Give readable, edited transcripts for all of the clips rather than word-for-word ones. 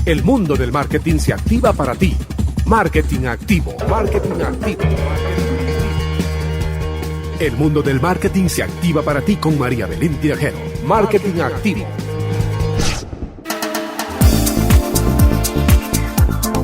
El mundo del marketing se activa para ti. Marketing Activo. Marketing Activo. El mundo del marketing se activa para ti con María Belén Tinajero. Marketing Activo.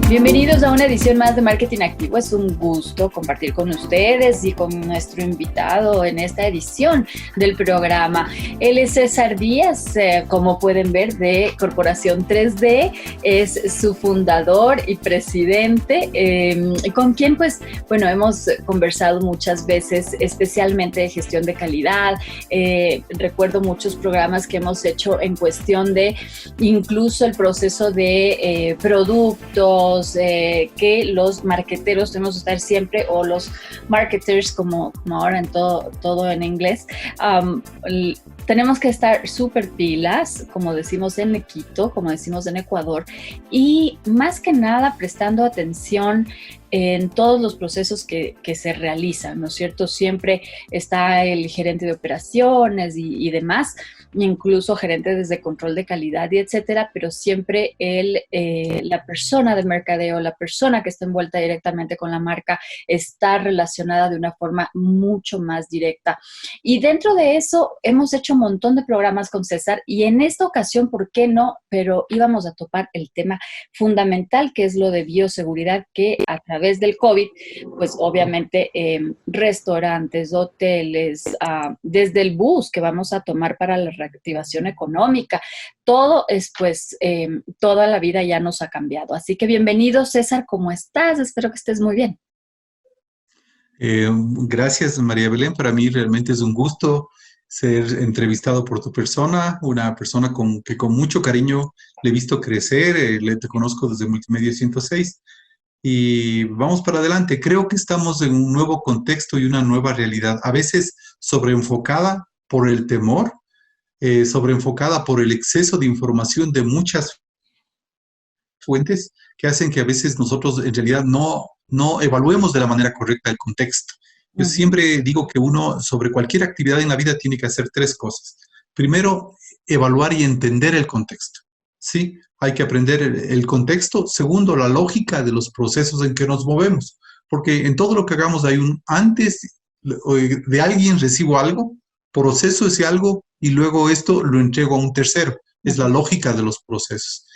Bienvenidos a una edición más de Marketing Activo. Es un gusto compartir con ustedes y con nuestro invitado en esta edición del programa. Él es César Díaz, como pueden ver, de Corporación 3D. Es su fundador y presidente, con quien, pues, bueno, hemos conversado muchas veces, especialmente de gestión de calidad. Recuerdo muchos programas que hemos hecho en cuestión de incluso el proceso de productos, que los marketeros tenemos que estar siempre, o los marketers, como ahora en todo en inglés, tenemos que estar súper pilas, como decimos en Quito, como decimos en Ecuador, y más que nada prestando atención en todos los procesos que se realizan, ¿no es cierto? Siempre está el gerente de operaciones y demás, incluso gerentes de control de calidad y etcétera, pero siempre la persona de mercadeo, la persona que está envuelta directamente con la marca, está relacionada de una forma mucho más directa. Y dentro de eso hemos hecho un montón de programas con César, y en esta ocasión, ¿por qué no? Pero íbamos a topar el tema fundamental, que es lo de bioseguridad, que a través del COVID, pues obviamente restaurantes, hoteles, desde el bus que vamos a tomar para la reactivación económica, todo es, pues, toda la vida ya nos ha cambiado. Así que bienvenido, César, ¿cómo estás? Espero que estés muy bien. Gracias, María Belén. Para mí realmente es un gusto ser entrevistado por tu persona, una persona que con mucho cariño le he visto crecer, te conozco desde Multimedia 106, y vamos para adelante. Creo que estamos en un nuevo contexto y una nueva realidad, a veces sobreenfocada por el temor, sobreenfocada por el exceso de información de muchas fuentes que hacen que a veces nosotros en realidad no evaluemos de la manera correcta el contexto. Yo siempre digo que uno sobre cualquier actividad en la vida tiene que hacer tres cosas. Primero, evaluar y entender el contexto, ¿sí? Hay que aprender el contexto. Segundo, la lógica de los procesos en que nos movemos, porque en todo lo que hagamos hay un antes de alguien recibo algo, proceso ese algo y luego esto lo entrego a un tercero. Es la lógica de los procesos.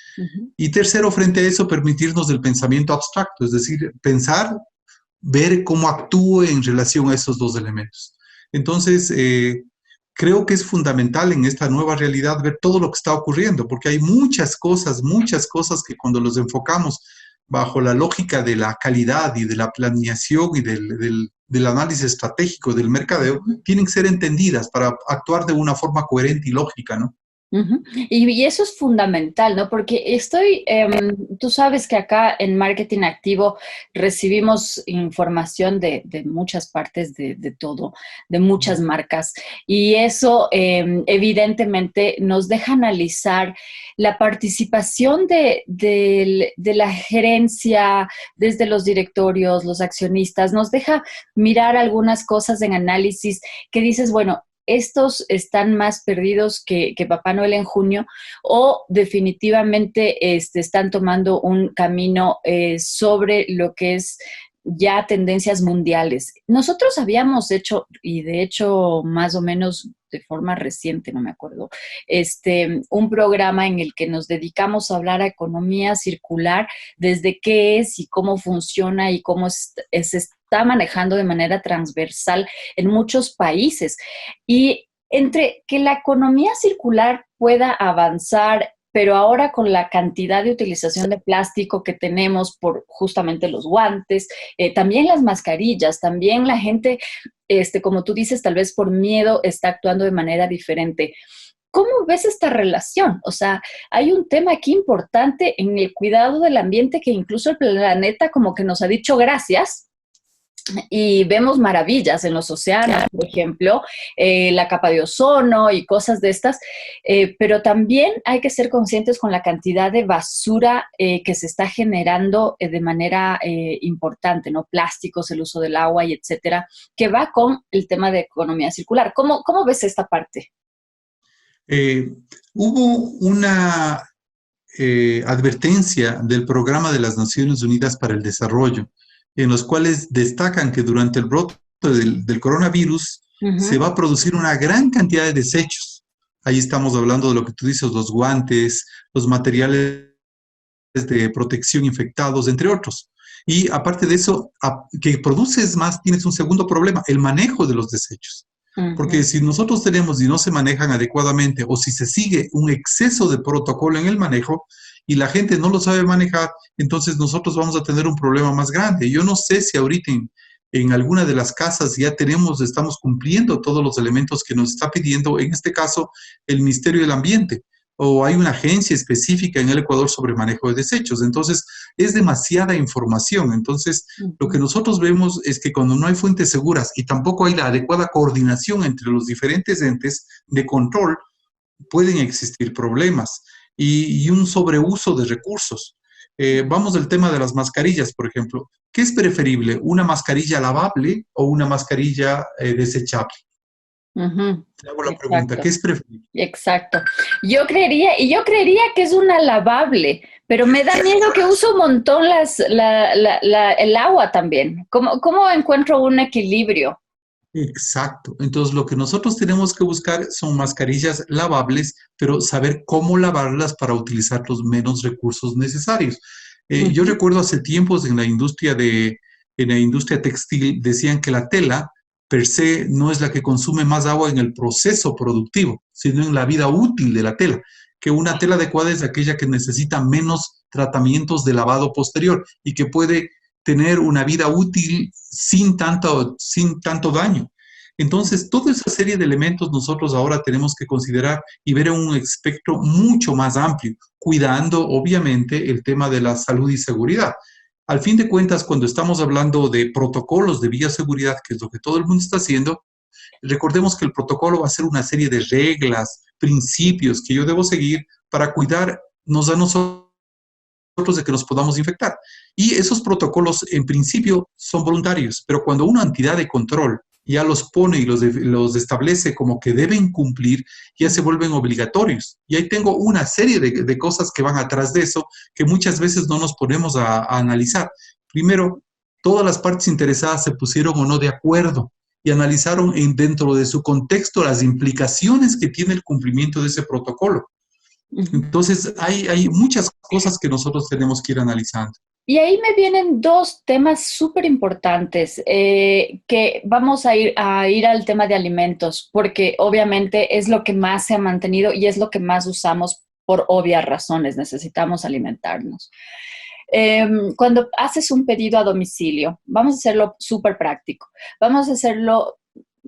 Y tercero, frente a eso, permitirnos el pensamiento abstracto, es decir, pensar, ver cómo actúe en relación a esos dos elementos. Entonces, creo que es fundamental en esta nueva realidad ver todo lo que está ocurriendo, porque hay muchas cosas que cuando los enfocamos bajo la lógica de la calidad y de la planeación y del análisis estratégico del mercadeo, tienen que ser entendidas para actuar de una forma coherente y lógica, ¿no? Y eso es fundamental, ¿no? Porque tú sabes que acá en Marketing Activo recibimos información de muchas partes de todo, de muchas marcas, y eso evidentemente nos deja analizar la participación de la gerencia, desde los directorios, los accionistas, nos deja mirar algunas cosas en análisis que dices, bueno, estos están más perdidos que Papá Noel en junio, o definitivamente están tomando un camino sobre lo que es ya tendencias mundiales. Nosotros habíamos hecho, y de hecho más o menos de forma reciente, no me acuerdo, un programa en el que nos dedicamos a hablar a economía circular, desde qué es y cómo funciona y cómo se está manejando de manera transversal en muchos países. Y entre que la economía circular pueda avanzar, pero ahora con la cantidad de utilización de plástico que tenemos por justamente los guantes, también las mascarillas, también la gente, como tú dices, tal vez por miedo está actuando de manera diferente. ¿Cómo ves esta relación? O sea, hay un tema aquí importante en el cuidado del ambiente que incluso el planeta como que nos ha dicho gracias, y vemos maravillas en los océanos, por ejemplo, la capa de ozono y cosas de estas, pero también hay que ser conscientes con la cantidad de basura que se está generando de manera importante, ¿no? Plásticos, el uso del agua y etcétera, que va con el tema de economía circular. ¿Cómo ves esta parte? Hubo una advertencia del Programa de las Naciones Unidas para el Desarrollo, en los cuales destacan que durante el brote del coronavirus se va a producir una gran cantidad de desechos. Ahí estamos hablando de lo que tú dices, los guantes, los materiales de protección infectados, entre otros. Y aparte de eso, que produces más, tienes un segundo problema, el manejo de los desechos. Porque si nosotros tenemos y no se manejan adecuadamente, o si se sigue un exceso de protocolo en el manejo y la gente no lo sabe manejar, entonces nosotros vamos a tener un problema más grande. Yo no sé si ahorita en alguna de las casas ya estamos cumpliendo todos los elementos que nos está pidiendo, en este caso, el Ministerio del Ambiente, o hay una agencia específica en el Ecuador sobre manejo de desechos. Entonces, es demasiada información. Entonces, lo que nosotros vemos es que cuando no hay fuentes seguras y tampoco hay la adecuada coordinación entre los diferentes entes de control, pueden existir problemas y un sobreuso de recursos. Vamos al tema de las mascarillas, por ejemplo. ¿Qué es preferible, una mascarilla lavable o una mascarilla desechable? Te hago la pregunta, ¿qué es preferible? Exacto. Yo creería que es una lavable, pero me da miedo que uso un montón el agua también. ¿Cómo encuentro un equilibrio? Exacto. Entonces, lo que nosotros tenemos que buscar son mascarillas lavables, pero saber cómo lavarlas para utilizar los menos recursos necesarios. Yo recuerdo hace tiempos en la industria textil decían que la tela per se no es la que consume más agua en el proceso productivo, sino en la vida útil de la tela, que una tela adecuada es aquella que necesita menos tratamientos de lavado posterior y que puede tener una vida útil sin tanto daño. Entonces, toda esa serie de elementos nosotros ahora tenemos que considerar y ver en un espectro mucho más amplio, cuidando obviamente el tema de la salud y seguridad. Al fin de cuentas, cuando estamos hablando de protocolos de bioseguridad, que es lo que todo el mundo está haciendo, recordemos que el protocolo va a ser una serie de reglas, principios que yo debo seguir para cuidarnos a nosotros de que nos podamos infectar. Y esos protocolos en principio son voluntarios, pero cuando una entidad de control ya los pone y los establece como que deben cumplir, ya se vuelven obligatorios. Y ahí tengo una serie de cosas que van atrás de eso, que muchas veces no nos ponemos a analizar. Primero, todas las partes interesadas se pusieron o no de acuerdo y analizaron dentro de su contexto las implicaciones que tiene el cumplimiento de ese protocolo. Entonces, hay muchas cosas que nosotros tenemos que ir analizando. Y ahí me vienen dos temas súper importantes, que vamos a ir al tema de alimentos, porque obviamente es lo que más se ha mantenido y es lo que más usamos por obvias razones, necesitamos alimentarnos. Cuando haces un pedido a domicilio, vamos a hacerlo súper práctico, vamos a hacerlo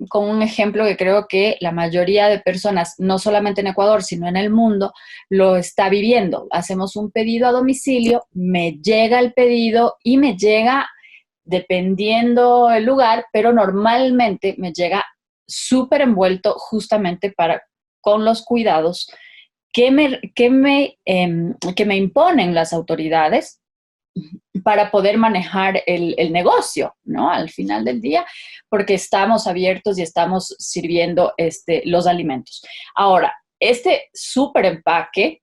con un ejemplo que creo que la mayoría de personas, no solamente en Ecuador, sino en el mundo, lo está viviendo. Hacemos un pedido a domicilio, me llega el pedido y me llega, dependiendo el lugar, pero normalmente me llega súper envuelto justamente con los cuidados que me imponen las autoridades para poder manejar el negocio, ¿no? Al final del día, porque estamos abiertos y estamos sirviendo los alimentos. Ahora, este súper empaque,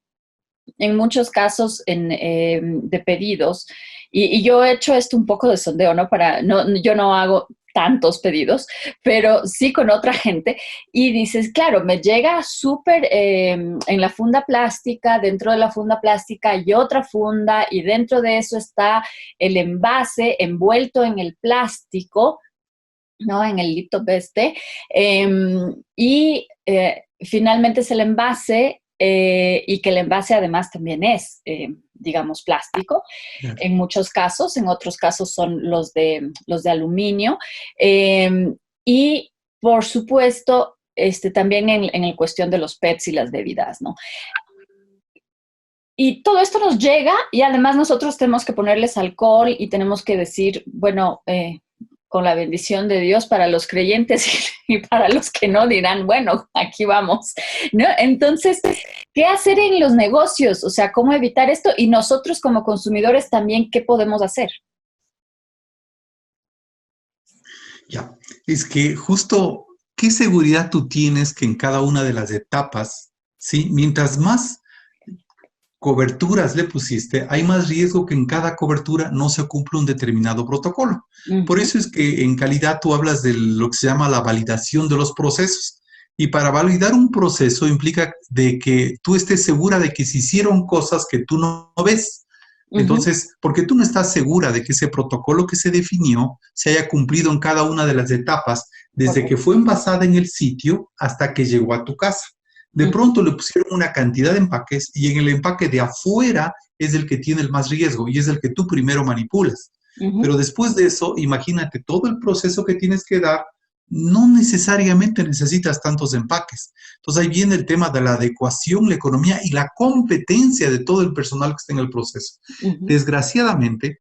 en muchos casos de pedidos, y yo he hecho esto un poco de sondeo, ¿no? Yo no hago tantos pedidos, pero sí con otra gente, y dices, claro, me llega súper en la funda plástica, dentro de la funda plástica hay otra funda, y dentro de eso está el envase envuelto en el plástico, ¿no? En el lito y finalmente es el envase, y que el envase además también es, digamos, plástico, yeah, en muchos casos, en otros casos son los de aluminio, y por supuesto, también en la cuestión de los PETs y las bebidas, ¿no? Y todo esto nos llega y además nosotros tenemos que ponerles alcohol y tenemos que decir, bueno, con la bendición de Dios para los creyentes y para los que no dirán, bueno, aquí vamos, ¿no? Entonces, ¿qué hacer en los negocios? O sea, ¿cómo evitar esto? Y nosotros como consumidores también, ¿qué podemos hacer? Ya, es que justo, ¿qué seguridad tú tienes que en cada una de las etapas, ¿sí? Mientras más coberturas le pusiste, hay más riesgo que en cada cobertura no se cumpla un determinado protocolo. Por Ujú. eso es que en calidad tú hablas de lo que se llama la validación de los procesos. Y para validar un proceso implica de que tú estés segura de que se hicieron cosas que tú no ves. Ujú. Entonces, porque tú no estás segura de que ese protocolo que se definió se haya cumplido en cada una de las etapas, desde que Correcto. fue envasada en el sitio hasta que llegó a tu casa. De Ujú. pronto le pusieron una cantidad de empaques y en el empaque de afuera es el que tiene el más riesgo y es el que tú primero manipulas. Ujú. Pero después de eso, imagínate todo el proceso que tienes que dar, no necesariamente necesitas tantos empaques. Entonces ahí viene el tema de la adecuación, la economía y la competencia de todo el personal que está en el proceso. Ujú. Desgraciadamente,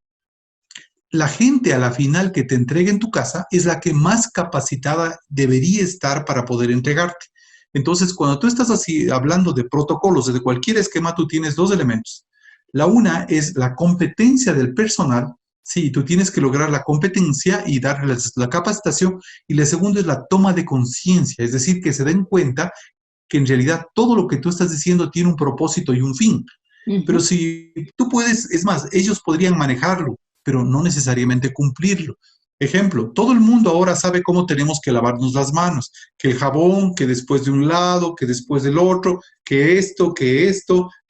la gente a la final que te entregue en tu casa es la que más capacitada debería estar para poder entregarte. Entonces, cuando tú estás así hablando de protocolos, de cualquier esquema, tú tienes dos elementos. La una es la competencia del personal. Sí, tú tienes que lograr la competencia y darles la capacitación. Y la segunda es la toma de conciencia, es decir, que se den cuenta que en realidad todo lo que tú estás diciendo tiene un propósito y un fin. Pero Ujú. si tú puedes, es más, ellos podrían manejarlo, pero no necesariamente cumplirlo. Ejemplo, todo el mundo ahora sabe cómo tenemos que lavarnos las manos, que el jabón, que después de un lado, que después del otro, que esto, que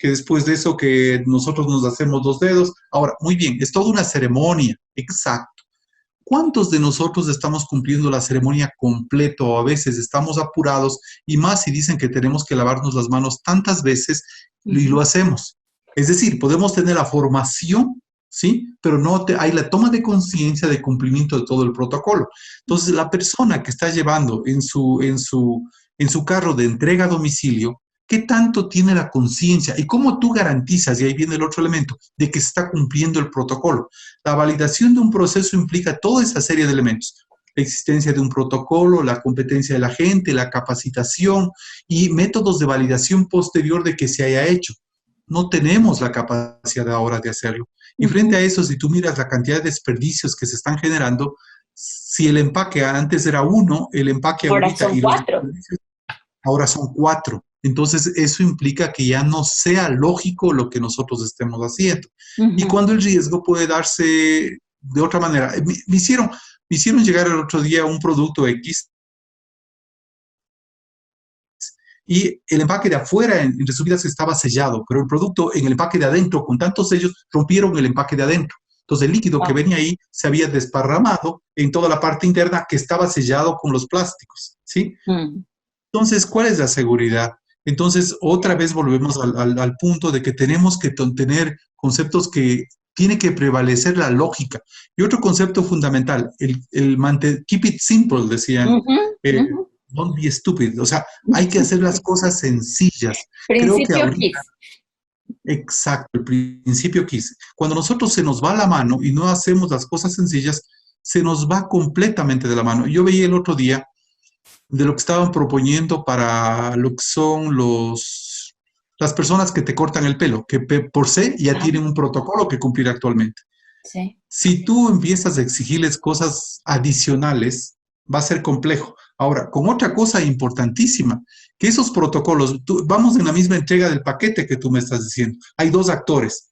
después de eso que nosotros nos hacemos los dedos. Ahora, muy bien, es toda una ceremonia, exacto. ¿Cuántos de nosotros estamos cumpliendo la ceremonia completo o a veces estamos apurados y más si dicen que tenemos que lavarnos las manos tantas veces y Ujú. lo hacemos? Es decir, podemos tener la formación, ¿sí? Pero no hay la toma de conciencia de cumplimiento de todo el protocolo. Entonces, la persona que está llevando en su carro de entrega a domicilio, ¿qué tanto tiene la conciencia? ¿Y cómo tú garantizas, y ahí viene el otro elemento, de que se está cumpliendo el protocolo? La validación de un proceso implica toda esa serie de elementos. La existencia de un protocolo, la competencia de la gente, la capacitación y métodos de validación posterior de que se haya hecho. No tenemos la capacidad ahora de hacerlo. Y frente Ujú. a eso, si tú miras la cantidad de desperdicios que se están generando, si el empaque antes era uno, el empaque Ahora ahorita son y los cuatro. desperdicios ahora son cuatro. Entonces, eso implica que ya no sea lógico lo que nosotros estemos haciendo. Y Ujú. cuando el riesgo puede darse de otra manera. Me hicieron llegar el otro día un producto X y el empaque de afuera, en resumidas, estaba sellado, pero el producto en el empaque de adentro, con tantos sellos, rompieron el empaque de adentro. Entonces, el líquido que Ah. venía ahí se había desparramado en toda la parte interna que estaba sellado con los plásticos, ¿sí? Mm. Entonces, ¿cuál es la seguridad? Entonces, otra vez volvemos al punto de que tenemos que tener conceptos que tiene que prevalecer la lógica. Y otro concepto fundamental, keep it simple, decían, Ujú. eh, Ujú. don't be stupid. O sea, hay que hacer las cosas sencillas. Creo que Principio ahorita, KISS. exacto, el principio quise. Cuando nosotros se nos va la mano y no hacemos las cosas sencillas, se nos va completamente de la mano. Yo veía el otro día de lo que estaban proponiendo para lo que son las personas que te cortan el pelo, que por sí ya Ajá. tienen un protocolo que cumplir actualmente. Sí. Si tú empiezas a exigirles cosas adicionales, va a ser complejo. Ahora, con otra cosa importantísima, que esos protocolos, vamos en la misma entrega del paquete que tú me estás diciendo. Hay dos actores,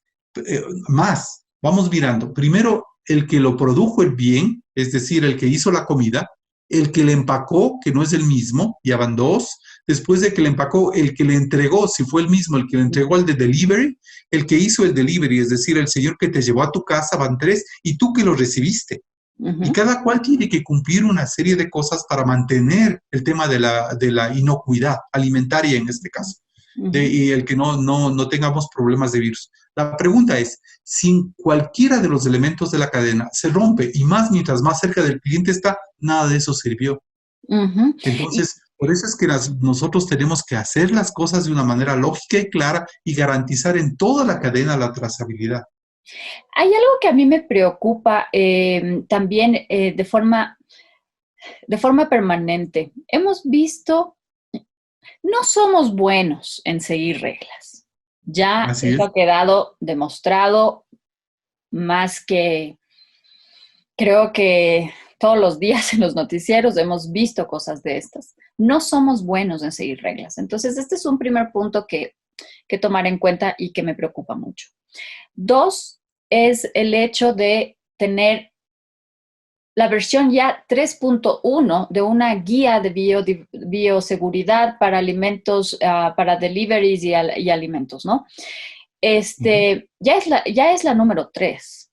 más, vamos mirando. Primero, el que lo produjo el bien, es decir, el que hizo la comida, el que le empacó, que no es el mismo, ya van dos. Después de que le empacó, el que le entregó, si fue el mismo, el que le entregó al de delivery, el que hizo el delivery, es decir, el señor que te llevó a tu casa, van tres, y tú que lo recibiste. Y Ujú. cada cual tiene que cumplir una serie de cosas para mantener el tema de la inocuidad alimentaria en este caso, Ujú. y el que no tengamos problemas de virus. La pregunta es, si cualquiera de los elementos de la cadena se rompe, y más mientras más cerca del cliente está, nada de eso sirvió. Ujú. Y Entonces, por eso es que nosotros tenemos que hacer las cosas de una manera lógica y clara y garantizar en toda la cadena la trazabilidad. hay algo que a mí me preocupa también de forma permanente. Hemos visto, no somos buenos en seguir reglas. Ya Así eso es. ha quedado demostrado más que, creo que todos los días en los noticieros hemos visto cosas de estas. No somos buenos en seguir reglas. Entonces, este es un primer punto que que tomar en cuenta y que me preocupa mucho. 2 es el hecho de tener la versión ya 3.1 de una guía de bioseguridad para alimentos, para deliveries y alimentos, ¿no? Ya es la número 3.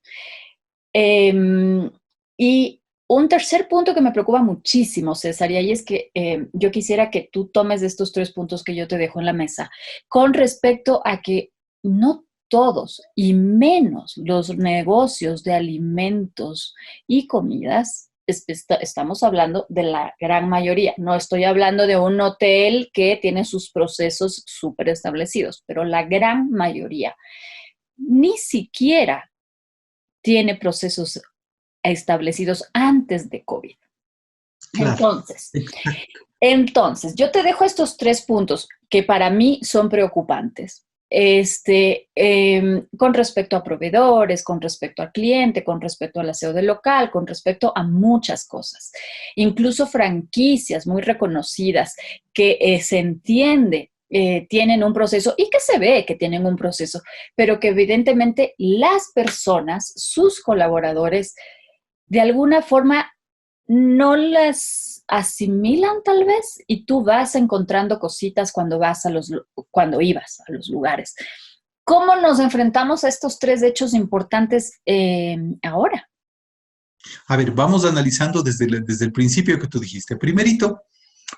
Y un tercer punto que me preocupa muchísimo, César, y ahí es que yo quisiera que tú tomes estos 3 puntos que yo te dejo en la mesa, con respecto a que no todos, y menos los negocios de alimentos y comidas, estamos hablando de la gran mayoría. No estoy hablando de un hotel que tiene sus procesos súper establecidos, pero la gran mayoría ni siquiera tiene procesos establecidos antes de COVID. Claro. Entonces, yo te dejo estos 3 puntos que para mí son preocupantes. Con respecto a proveedores, con respecto al cliente, con respecto al aseo del local, con respecto a muchas cosas. Incluso franquicias muy reconocidas que se entiende tienen un proceso y que se ve que tienen un proceso, pero que evidentemente las personas, sus colaboradores, de alguna forma no las asimilan tal vez y tú vas encontrando cositas cuando ibas a los lugares. ¿Cómo nos enfrentamos a estos 3 hechos importantes ahora? A ver, vamos analizando desde el principio que tú dijiste. Primerito,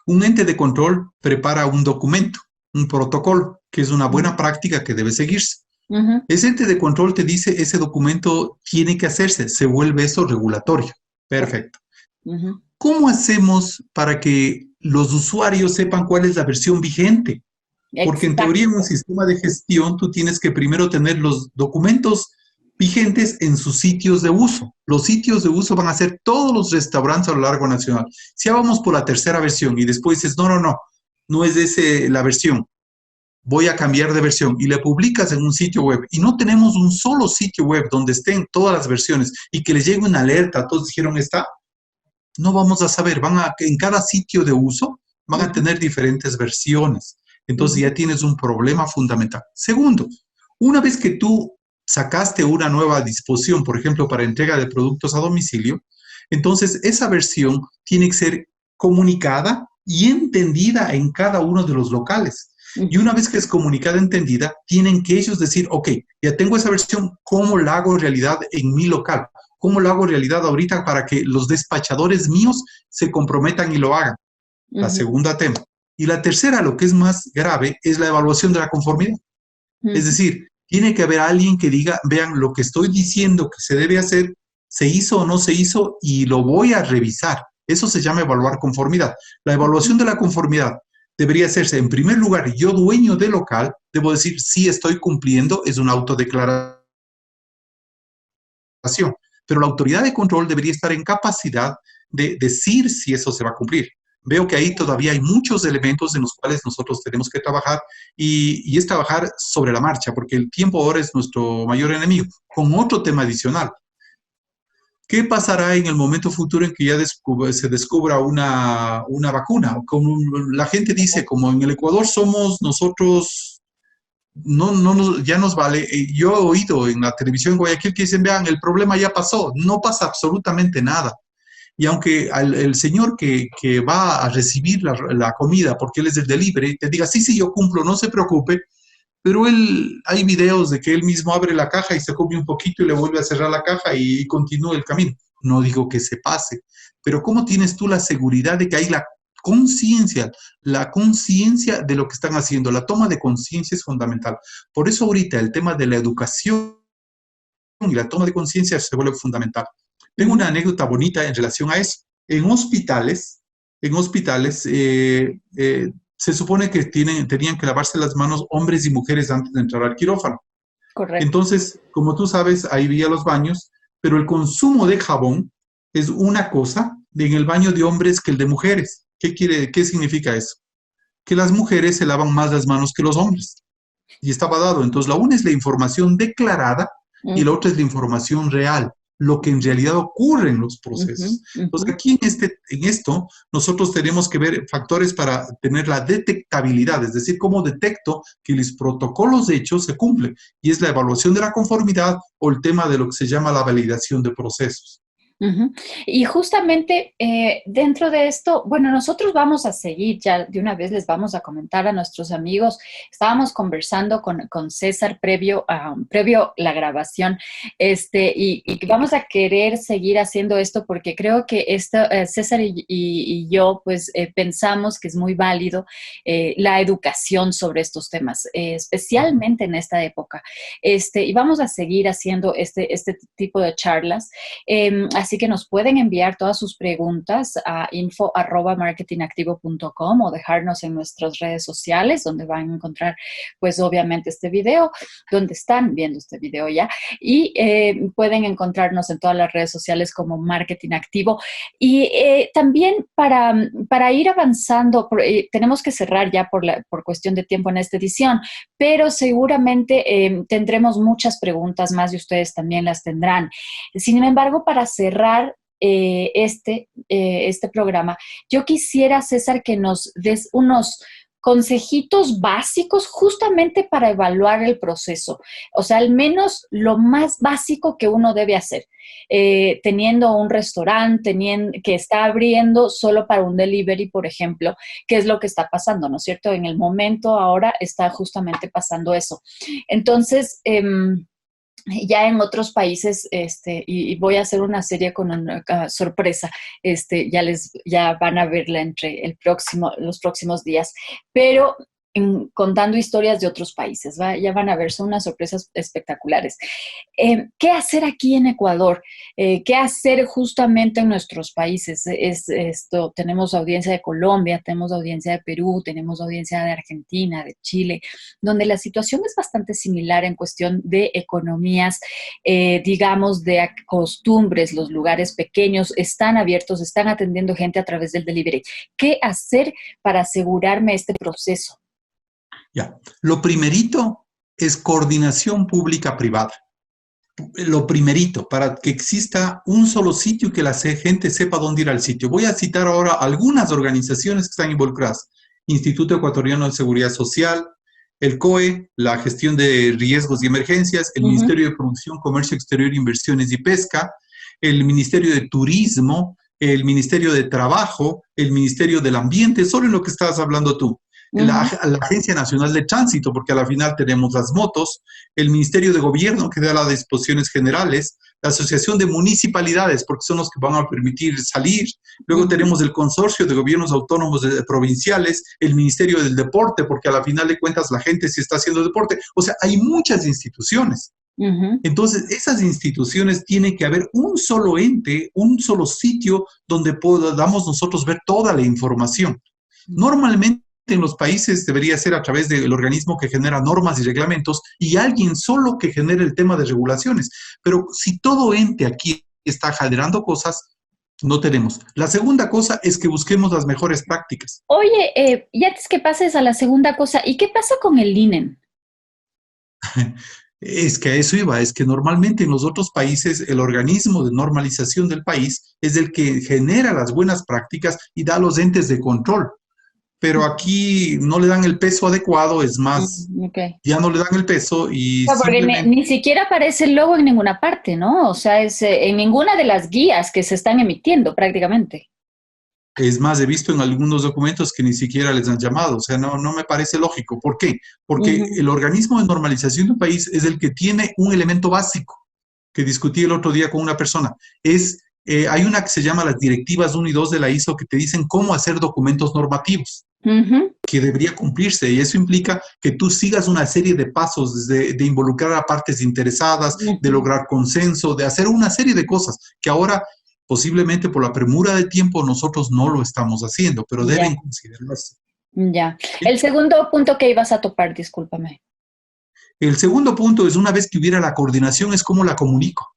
un ente de control prepara un documento, un protocolo, que es una buena práctica que debe seguirse. Ese ente de control te dice, ese documento tiene que hacerse, se vuelve eso regulatorio. Perfecto. ¿Cómo hacemos para que los usuarios sepan cuál es la versión vigente? Porque en teoría en un sistema de gestión tú tienes que primero tener los documentos vigentes en sus sitios de uso. Los sitios de uso van a ser todos los restaurantes a lo largo nacional. Si ya vamos por la tercera versión y después dices, no es ese la versión, voy a cambiar de versión y le publicas en un sitio web y no tenemos un solo sitio web donde estén todas las versiones y que les llegue una alerta, todos dijeron no vamos a saber, en cada sitio de uso van a tener diferentes versiones. Entonces ya tienes un problema fundamental. Segundo, una vez que tú sacaste una nueva disposición, por ejemplo, para entrega de productos a domicilio, entonces esa versión tiene que ser comunicada y entendida en cada uno de los locales. Y una vez que es comunicada, entendida, tienen que ellos decir, ok, ya tengo esa versión, ¿cómo la hago realidad en mi local? ¿Cómo lo hago realidad ahorita para que los despachadores míos se comprometan y lo hagan? La segunda tema. Y la tercera, lo que es más grave, es la evaluación de la conformidad. Es decir, tiene que haber alguien que diga, vean, lo que estoy diciendo que se debe hacer, se hizo o no se hizo y lo voy a revisar. Eso se llama evaluar conformidad. La evaluación de la conformidad debería hacerse, en primer lugar, yo dueño del local, debo decir, sí estoy cumpliendo, es una autodeclaración. Pero la autoridad de control debería estar en capacidad de decir si eso se va a cumplir. Veo que ahí todavía hay muchos elementos en los cuales nosotros tenemos que trabajar y es trabajar sobre la marcha, porque el tiempo ahora es nuestro mayor enemigo. Con otro tema adicional, ¿qué pasará en el momento futuro en que ya se descubra una vacuna? Como la gente dice, como en el Ecuador somos nosotros, ya nos vale. Yo he oído en la televisión en Guayaquil que dicen, vean, el problema ya pasó, no pasa absolutamente nada. Y aunque el señor que va a recibir la comida, porque él es el delivery, te diga, sí, yo cumplo, no se preocupe, pero hay videos de que él mismo abre la caja y se come un poquito y le vuelve a cerrar la caja y continúa el camino. No digo que se pase, pero ¿cómo tienes tú la seguridad de que hay la conciencia de lo que están haciendo? La toma de conciencia es fundamental. Por eso ahorita el tema de la educación y la toma de conciencia se vuelve fundamental. Tengo una anécdota bonita en relación a eso. En hospitales, se supone que tenían que lavarse las manos hombres y mujeres antes de entrar al quirófano. Correcto. Entonces, como tú sabes, ahí había los baños, pero el consumo de jabón es una cosa en el baño de hombres que el de mujeres. ¿Qué significa eso? Que las mujeres se lavan más las manos que los hombres. Y estaba dado. Entonces, la una es la información declarada y la otra es la información real. lo que en realidad ocurre en los procesos. Ujú, Entonces, ujú. aquí en esto, nosotros tenemos que ver factores para tener la detectabilidad, es decir, cómo detecto que los protocolos hechos se cumplen, y es la evaluación de la conformidad o el tema de lo que se llama la validación de procesos. Ujú. Y justamente dentro de esto, bueno, nosotros vamos a seguir, ya de una vez les vamos a comentar a nuestros amigos. Estábamos conversando con César previo la grabación, y vamos a querer seguir haciendo esto porque creo que César y yo, pues pensamos que es muy válido la educación sobre estos temas, especialmente en esta época. Y vamos a seguir haciendo este tipo de charlas. Así que nos pueden enviar todas sus preguntas a info@marketingactivo.com o dejarnos en nuestras redes sociales, donde van a encontrar, pues obviamente este video, donde están viendo este video ya, y pueden encontrarnos en todas las redes sociales como Marketing Activo. Y también para ir avanzando, tenemos que cerrar ya por cuestión de tiempo en esta edición, pero seguramente tendremos muchas preguntas más y ustedes también las tendrán. Sin embargo, para cerrar este programa, yo quisiera, César, que nos des unos consejitos básicos justamente para evaluar el proceso. O sea, al menos lo más básico que uno debe hacer. Teniendo un restaurante que está abriendo solo para un delivery, por ejemplo, ¿qué es lo que está pasando? ¿No es cierto? En el momento ahora está justamente pasando eso. Entonces, ya en otros países, y voy a hacer una serie con una sorpresa, ya van a verla entre los próximos días, pero contando historias de otros países, ya van a ver, son unas sorpresas espectaculares. ¿Qué hacer aquí en Ecuador? ¿Qué hacer justamente en nuestros países? Tenemos audiencia de Colombia, tenemos audiencia de Perú, tenemos audiencia de Argentina, de Chile, donde la situación es bastante similar en cuestión de economías, digamos, de costumbres. Los lugares pequeños están abiertos, están atendiendo gente a través del delivery. ¿Qué hacer para asegurarme este proceso? Ya, lo primerito es coordinación pública-privada. Lo primerito, para que exista un solo sitio y que la gente sepa dónde ir al sitio. Voy a citar ahora algunas organizaciones que están involucradas. Instituto Ecuatoriano de Seguridad Social, el COE, la gestión de riesgos y emergencias, el Ministerio de Producción, Comercio Exterior, Inversiones y Pesca, el Ministerio de Turismo, el Ministerio de Trabajo, el Ministerio del Ambiente, solo en lo que estabas hablando tú. La Agencia Nacional de Tránsito, porque a la final tenemos las motos, el Ministerio de Gobierno, que da las disposiciones generales, la Asociación de Municipalidades, porque son los que van a permitir salir, luego tenemos el Consorcio de Gobiernos Autónomos Provinciales, el Ministerio del Deporte, porque a la final de cuentas la gente sí está haciendo deporte, o sea, hay muchas instituciones. Entonces, esas instituciones tienen que haber un solo ente, un solo sitio donde podamos nosotros ver toda la información. Normalmente, en los países debería ser a través del organismo que genera normas y reglamentos y alguien solo que genere el tema de regulaciones. Pero si todo ente aquí está generando cosas, no tenemos. La segunda cosa es que busquemos las mejores prácticas. Oye, y antes que pases a la segunda cosa, ¿y qué pasa con el INEN? Es que a eso iba, es que normalmente en los otros países el organismo de normalización del país es el que genera las buenas prácticas y da los entes de control. Pero aquí no le dan el peso adecuado, es más, Okay. ya no le dan el peso y No, porque simplemente ni siquiera aparece el logo en ninguna parte, ¿no? O sea, es en ninguna de las guías que se están emitiendo prácticamente. es más, he visto en algunos documentos que ni siquiera les han llamado, o sea, no me parece lógico. ¿Por qué? Porque el organismo de normalización de un país es el que tiene un elemento básico que discutí el otro día con una persona. Hay una que se llama las directivas 1 y 2 de la ISO que te dicen cómo hacer documentos normativos. Que debería cumplirse, y eso implica que tú sigas una serie de pasos de involucrar a partes interesadas, de lograr consenso, de hacer una serie de cosas que ahora posiblemente por la premura de tiempo nosotros no lo estamos haciendo, pero deben considerarse. Ya. ¿Sí? El segundo punto que ibas a topar, discúlpame. El segundo punto es, una vez que hubiera la coordinación, es cómo la comunico.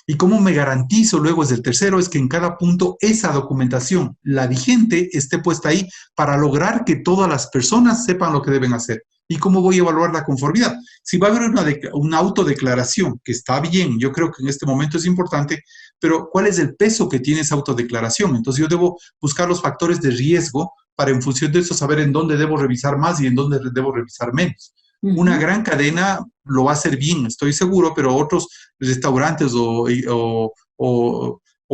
Y cómo me garantizo, luego es el tercero, es que en cada punto esa documentación, la vigente, esté puesta ahí para lograr que todas las personas sepan lo que deben hacer. ¿Y cómo voy a evaluar la conformidad? Si va a haber una autodeclaración, que está bien, yo creo que en este momento es importante, pero ¿cuál es el peso que tiene esa autodeclaración? Entonces yo debo buscar los factores de riesgo para en función de eso saber en dónde debo revisar más y en dónde debo revisar menos. Una gran cadena lo va a hacer bien, estoy seguro, pero otros restaurantes o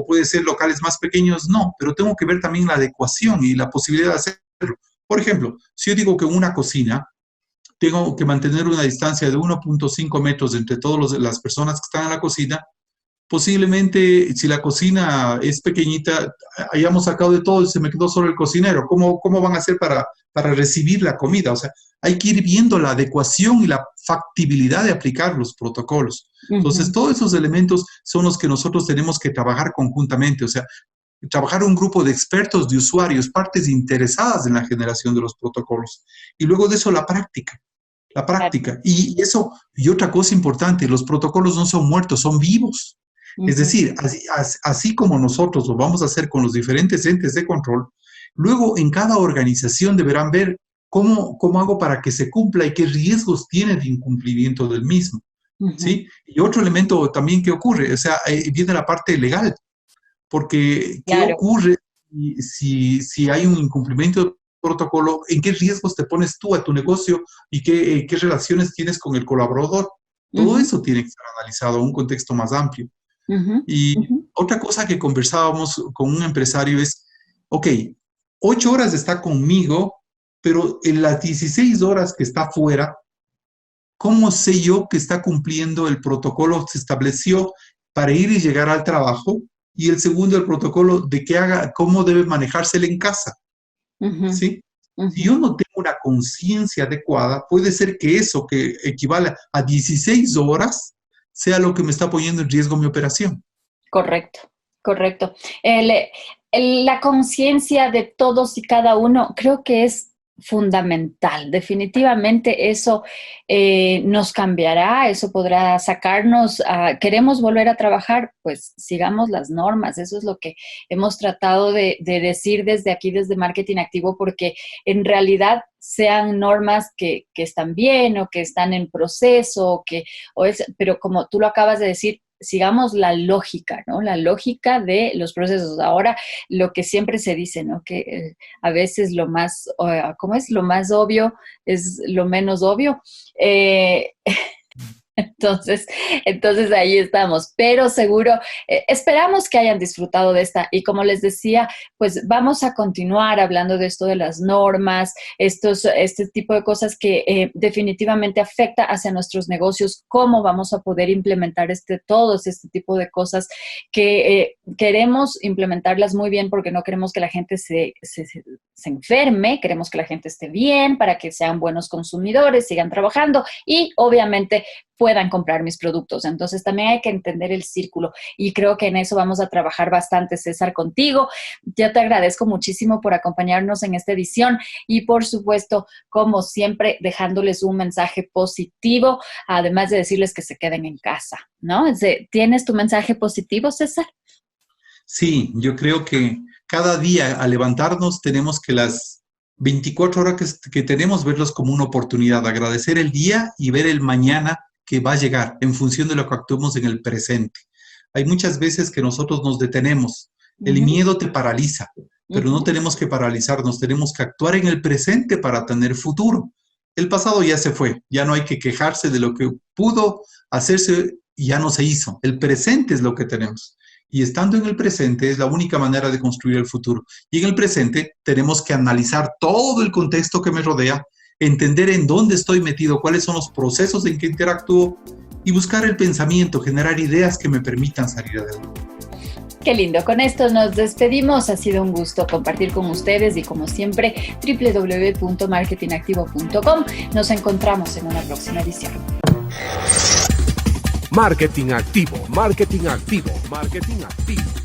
puede ser locales más pequeños, no, pero tengo que ver también la adecuación y la posibilidad de hacerlo. Por ejemplo, si yo digo que en una cocina tengo que mantener una distancia de 1.5 metros entre todas las personas que están en la cocina, posiblemente si la cocina es pequeñita, hayamos sacado de todo y se me quedó solo el cocinero. ¿Cómo van a hacer para recibir la comida? O sea, hay que ir viendo la adecuación y la factibilidad de aplicar los protocolos. Entonces, todos esos elementos son los que nosotros tenemos que trabajar conjuntamente. O sea, trabajar un grupo de expertos, de usuarios, partes interesadas en la generación de los protocolos. Y luego de eso, la práctica. La práctica. Y eso, y otra cosa importante, los protocolos no son muertos, son vivos. Es decir, así como nosotros lo vamos a hacer con los diferentes entes de control, luego en cada organización deberán ver cómo hago para que se cumpla y qué riesgos tiene de incumplimiento del mismo. ¿Sí? Y otro elemento también que ocurre, o sea, viene la parte legal, porque ¿qué ocurre si hay un incumplimiento del protocolo? ¿En qué riesgos te pones tú a tu negocio y qué relaciones tienes con el colaborador? Todo eso tiene que ser analizado en un contexto más amplio. Y otra cosa que conversábamos con un empresario es, ok, 8 horas está conmigo, pero en las 16 horas que está fuera, ¿cómo sé yo que está cumpliendo el protocolo que se estableció para ir y llegar al trabajo? Y el segundo, el protocolo de que haga, cómo debe manejarse él en casa. ¿Sí? Si yo no tengo una conciencia adecuada, puede ser que eso que equivale a 16 horas sea lo que me está poniendo en riesgo mi operación. Correcto. La conciencia de todos y cada uno creo que es fundamental. Definitivamente eso nos cambiará, eso podrá sacarnos. ¿Queremos volver a trabajar? Pues sigamos las normas. Eso es lo que hemos tratado de decir desde aquí, desde Marketing Activo, porque en realidad sean normas que están bien o que están en proceso, pero como tú lo acabas de decir, sigamos la lógica, ¿no? La lógica de los procesos. Ahora, lo que siempre se dice, ¿no? Que a veces lo más, ¿cómo es? Lo más obvio es lo menos obvio. Entonces ahí estamos, pero seguro, esperamos que hayan disfrutado de esta y como les decía, pues vamos a continuar hablando de esto de las normas, este tipo de cosas que definitivamente afecta hacia nuestros negocios, cómo vamos a poder implementar todos este tipo de cosas que queremos implementarlas muy bien porque no queremos que la gente se enferme, queremos que la gente esté bien para que sean buenos consumidores, sigan trabajando y obviamente puedan comprar mis productos. Entonces, también hay que entender el círculo y creo que en eso vamos a trabajar bastante, César, contigo. Yo te agradezco muchísimo por acompañarnos en esta edición y, por supuesto, como siempre, dejándoles un mensaje positivo, además de decirles que se queden en casa, ¿no? ¿Tienes tu mensaje positivo, César? Sí, yo creo que cada día al levantarnos tenemos que las 24 horas que tenemos verlos como una oportunidad, agradecer el día y ver el mañana que va a llegar en función de lo que actuemos en el presente. Hay muchas veces que nosotros nos detenemos. El miedo te paraliza, pero no tenemos que paralizarnos, tenemos que actuar en el presente para tener futuro. El pasado ya se fue, ya no hay que quejarse de lo que pudo hacerse y ya no se hizo. El presente es lo que tenemos. Y estando en el presente es la única manera de construir el futuro. Y en el presente tenemos que analizar todo el contexto que me rodea, entender en dónde estoy metido, cuáles son los procesos en que interactúo y buscar el pensamiento, generar ideas que me permitan salir adelante. Qué lindo. Con esto nos despedimos. Ha sido un gusto compartir con ustedes y como siempre, www.marketingactivo.com. Nos encontramos en una próxima edición. Marketing Activo, Marketing Activo, Marketing Activo.